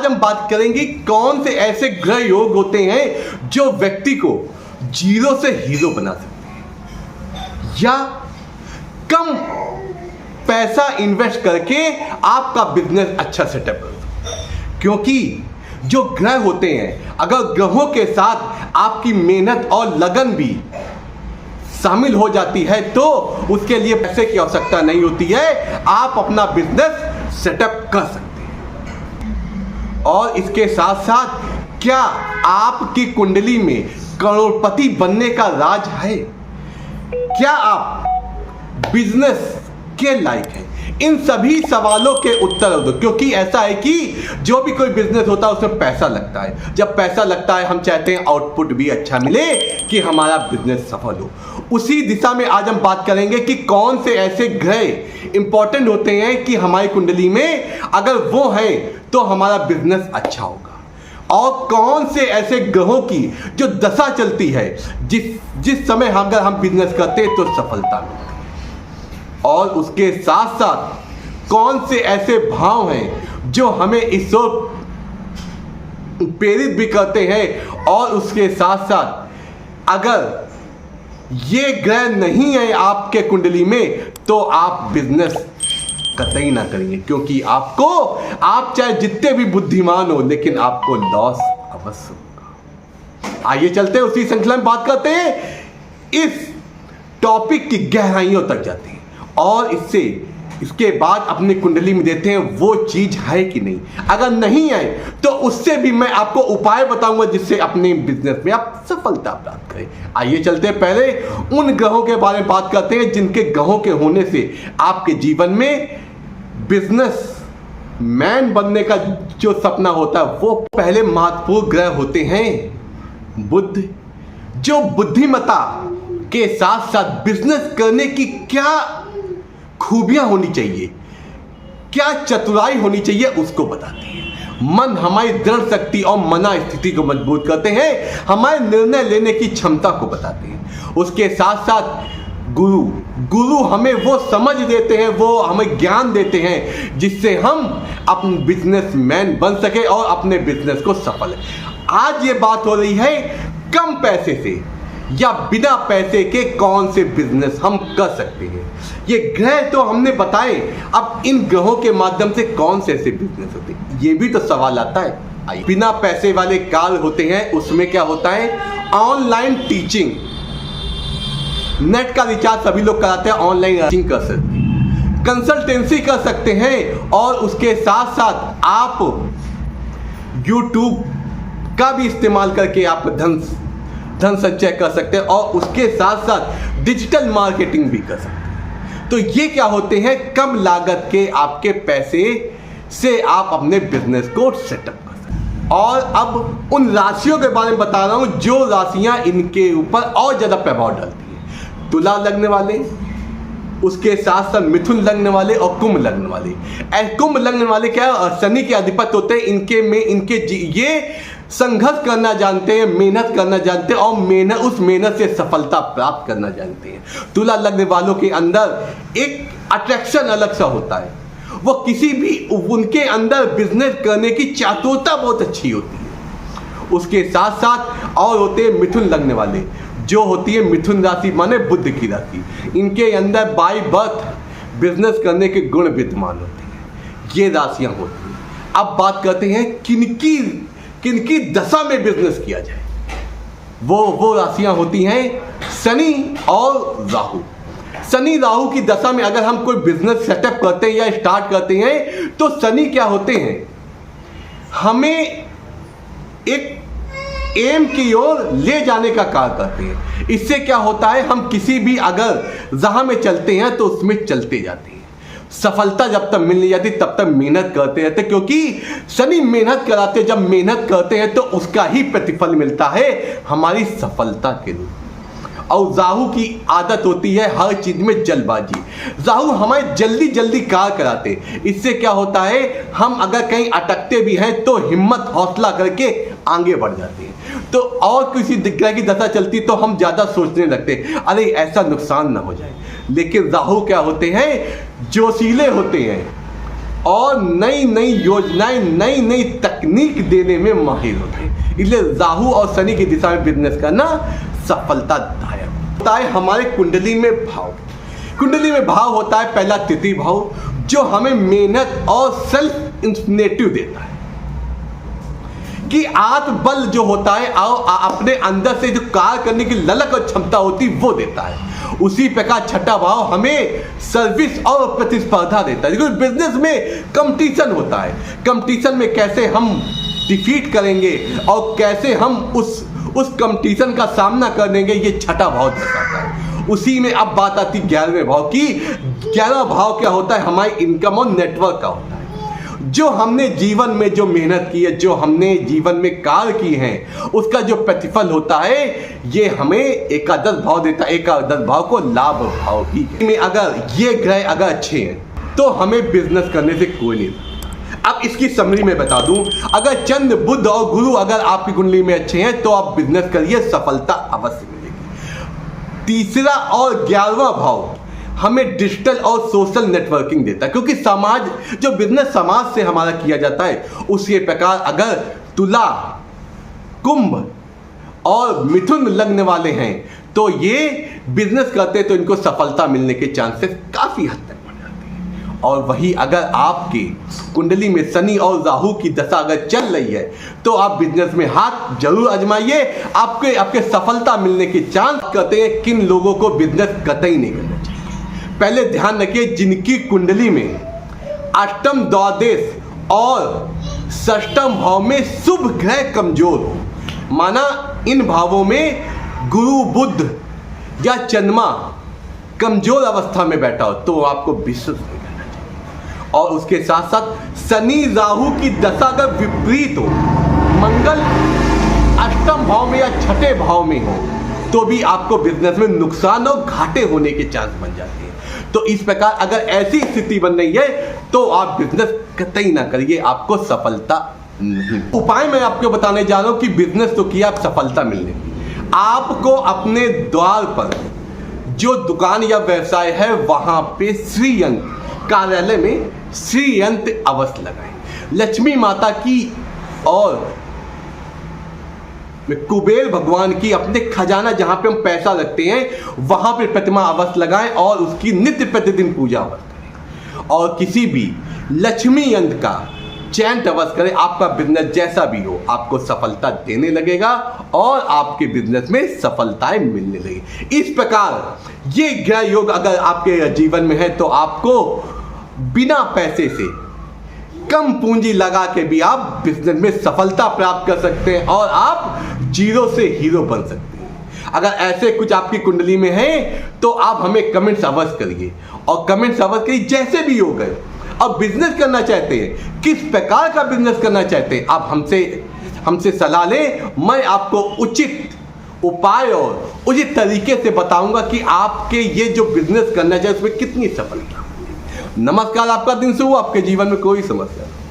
आज हम बात करेंगे कौन से ऐसे ग्रह योग होते हैं जो व्यक्ति को जीरो से हीरो बना सकते हैं या कम पैसा इन्वेस्ट करके आपका बिजनेस अच्छा सेटअप कर सकते हैं। क्योंकि जो ग्रह होते हैं, अगर ग्रहों के साथ आपकी मेहनत और लगन भी शामिल हो जाती है तो उसके लिए पैसे की आवश्यकता नहीं होती है, आप अपना बिजनेस सेटअप कर सकते हैं। और इसके साथ साथ क्या आपकी कुंडली में करोड़पति बनने का राज है? क्या आप बिजनेस के लायक हैं? इन सभी सवालों के उत्तर दो, क्योंकि ऐसा है कि जो भी कोई बिजनेस होता है उसमें पैसा लगता है। जब पैसा लगता है हम चाहते हैं आउटपुट भी अच्छा मिले कि हमारा बिजनेस सफल हो। उसी दिशा में आज हम बात करेंगे कि कौन से ऐसे ग्रह इंपॉर्टेंट होते हैं कि हमारी कुंडली में अगर वो है तो हमारा बिजनेस अच्छा होगा, और कौन से ऐसे ग्रहों की जो दशा चलती है जिस समय अगर हम बिजनेस करते हैं तो सफलता मिलती है। और उसके साथ साथ कौन से ऐसे भाव हैं जो हमें इस ओर प्रेरित भी करते हैं, और उसके साथ साथ अगर ये ग्रह नहीं है आपके कुंडली में तो आप बिजनेस कतई ना करेंगे, क्योंकि आप चाहे जितने भी बुद्धिमान हो लेकिन आपको लॉस अवश्य होगा। आइए चलते हैं उसी श्रृंखला में बात करते हैं, इस टॉपिक की गहराइयों तक जाते हैं और इसके बाद अपनी कुंडली में देते हैं वो चीज है कि नहीं। अगर नहीं है तो उससे भी मैं आपको उपाय बताऊंगा जिससे अपने बिजनेस में आप सफलता प्राप्त करें। आइए चलते हैं, पहले उन ग्रहों के बारे में बात करते हैं जिनके ग्रहों के होने से आपके जीवन में बिजनेस मैन बनने का जो सपना होता है वो पहले महत्वपूर्ण ग्रह होते हैं बुध। जो बुद्धिमत्ता के साथ साथ बिजनेस करने की क्या खूबियां होनी चाहिए, क्या चतुराई होनी चाहिए, उसको बताते हैं। मन हमारी दृढ़ शक्ति और मना स्थिति को मजबूत करते हैं, हमारे निर्णय लेने की क्षमता को बताते हैं। उसके साथ साथ गुरु हमें वो समझ देते हैं, वो हमें ज्ञान देते हैं जिससे हम अपने बिजनेसमैन बन सके और अपने बिजनेस को सफल। आज ये बात हो रही है कम पैसे से या बिना पैसे के कौन से बिजनेस हम कर सकते हैं। ये ग्रह तो हमने बताए, अब इन ग्रहों के माध्यम से कौन से ऐसे बिजनेस होते हैं ये भी तो सवाल आता है। बिना पैसे वाले कार्य होते हैं, उसमें क्या होता है ऑनलाइन टीचिंग, नेट का रिचार्ज सभी लोग कराते हैं, ऑनलाइन टीचिंग कर सकते हैं, कंसल्टेंसी कर सकते हैं, और उसके साथ साथ आप यूट्यूब का भी इस्तेमाल करके आप धन संचय कर सकते हैं, और उसके साथ साथ डिजिटल मार्केटिंग भी कर सकते हैं। तो ये क्या होते हैं कम लागत के आपके पैसे से आप अपने बिजनेस को सेटअप कर सकते हैं। और अब उन राशियों के बारे में बता रहा हूं जो राशियां इनके ऊपर और ज्यादा प्रभाव डालती हैं। तुला लगने वाले, उसके साथ साथ मिथुन लगने वाले और कुंभ लगने वाले। कुंभ लगने वाले क्या है, शनि के अधिपति होते हैं। ये संघर्ष करना जानते हैं, मेहनत करना जानते हैं, और उस मेहनत से सफलता प्राप्त करना जानते हैं। तुला लगने वालों के अंदर एक अट्रैक्शन अलग सा होता है, वो किसी भी उनके अंदर बिजनेस करने की चातुरता बहुत अच्छी होती है। उसके साथ साथ और होते हैं मिथुन लगने वाले, जो होती है मिथुन राशि माने बुध की राशि। इनके अंदर बाय बर्थ बिजनेस करने के गुण विद्यमान होते हैं। ये राशियां होती हैं। अब बात करते हैं किनकी दशा में बिजनेस किया जाए। वो राशियां होती हैं शनि और राहु। शनि राहु की दशा में अगर हम कोई बिजनेस सेटअप करते हैं या स्टार्ट करते हैं तो शनि क्या होते हैं, हमें एक एम की ओर ले जाने का कार्य करते हैं। इससे क्या होता है, हम किसी भी अगर राह में चलते हैं तो उसमें चलते जाते हैं। सफलता जब तक मिल नहीं जाती तब तक मेहनत करते रहते, क्योंकि शनि मेहनत कराते, जब मेहनत करते हैं तो उसका ही प्रतिफल मिलता है हमारी सफलता के रूप में। और राहु की आदत होती है हर चीज में जल्दबाजी। राहु हमें जल्दी जल्दी कार्य कराते, इससे क्या होता है हम अगर कहीं अटकते भी हैं तो हिम्मत हौसला करके आगे बढ़ जाते हैं। तो और किसी ग्रह की दशा चलती तो हम ज्यादा सोचने लगते, अरे ऐसा नुकसान ना हो जाए। लेकिन राहु क्या होते हैं, जोशीले होते हैं और नई नई योजनाएं, नई नई तकनीक तकनीक देने में माहिर होते हैं। इसलिए राहु और शनि की दिशा में बिजनेस करना सफलतादायक होता है। हमारे कुंडली में भाव होता है पहला तृतीय भाव, जो हमें मेहनत और सेल्फ इंस्पिनेटिव देता है कि आत्मबल जो होता है अपने अंदर से जो कार्य करने की ललक और क्षमता होती है वो देता है। उसी प्रकार छठा भाव हमें सर्विस और प्रतिस्पर्धा देता है, क्योंकि बिजनेस में कंपटीशन होता है। कंपटीशन में कैसे हम डिफीट करेंगे और कैसे हम उस कंपटीशन का सामना करेंगे, ये छठा भाव दर्शाता है। उसी में अब बात आती 11वें भाव की। 11वां भाव क्या होता है? हमारी इनकम और नेटवर्क का होता है। जो हमने जीवन में जो मेहनत की है, जो हमने जीवन में कार्य की है, उसका जो प्रतिफल होता है ये हमें एकादश भाव देता है। एकादश भाव को लाभ भाव भी में अगर ये ग्रह अगर अच्छे हैं तो हमें बिजनेस करने से कोई नहीं। अब इसकी समरी में बता दूं, अगर चंद्र बुध और गुरु अगर आपकी कुंडली में अच्छे हैं तो आप बिजनेस करिए, सफलता अवश्य मिलेगी। तीसरा और 11वां भाव हमें डिजिटल और सोशल नेटवर्किंग देता है, क्योंकि समाज जो बिजनेस समाज से हमारा किया जाता है उसी प्रकार अगर तुला, कुंभ और मिथुन लगने वाले हैं तो ये बिजनेस करते हैं तो इनको सफलता मिलने के चांसेस काफी हद तक बढ़ जाते हैं। और वही अगर आपकी कुंडली में शनि और राहु की दशा अगर चल रही है तो आप बिजनेस में हाथ जरूर आजमाइए, आपके सफलता मिलने के चांस। कहते हैं किन लोगों को बिजनेस कतई नहीं करना चाहिए। पहले ध्यान रखिए, जिनकी कुंडली में अष्टम, द्वादश और षष्ठम भाव में शुभ ग्रह कमजोर हो, माना इन भावों में गुरु, बुध या चंद्रमा कमजोर अवस्था में बैठा हो तो आपको बिजनेस नहीं करना चाहिए। और उसके साथ साथ शनि राहु की दशा अगर विपरीत हो, मंगल अष्टम भाव में या छठे भाव में हो तो भी आपको बिजनेस में नुकसान और घाटे होने के चांस बन जाते हैं। तो इस प्रकार अगर ऐसी स्थिति बन रही है तो आप बिजनेस कतई ना करिए, आपको सफलता नहीं। उपाय मैं आपको बताने जा रहा हूं कि बिजनेस तो किया, आप सफलता मिलने की। आपको अपने द्वार पर जो दुकान या व्यवसाय है वहां पे श्रीयंत्र, कार्यालय में श्रीयंत्र अवश्य लगाएं। लक्ष्मी माता की और कुबेर भगवान की अपने खजाना जहां पे हम पैसा रखते हैं वहां पे प्रतिमा अवश्य लगाएं और उसकी नित्य प्रतिदिन पूजा अवश्य करें। और किसी भी लक्ष्मी यंत्र का चयन अवश्य करें। आपका बिजनेस जैसा भी हो आपको सफलता देने लगेगा और आपके बिजनेस में सफलताएं मिलने लगेगी। इस प्रकार ये ग्रह योग अगर आपके जीवन में है तो आपको बिना पैसे से, कम पूंजी लगा के भी आप बिजनेस में सफलता प्राप्त कर सकते हैं और आप जीरो से हीरो बन सकते हैं। अगर ऐसे कुछ आपकी कुंडली में है तो आप हमें कमेंट्स अवश्य करिए और कमेंट्स अवश्य करिए जैसे भी हो गए। अब बिजनेस करना चाहते हैं, किस प्रकार का बिजनेस करना चाहते हैं, आप हमसे सलाह लें। मैं आपको उचित उपाय और उचित तरीके से बताऊंगा कि आपके ये जो बिजनेस करना चाहिए उसमें कितनी सफलता। नमस्कार, आपका दिन शुभ हो, आपके जीवन में कोई समस्या नहीं।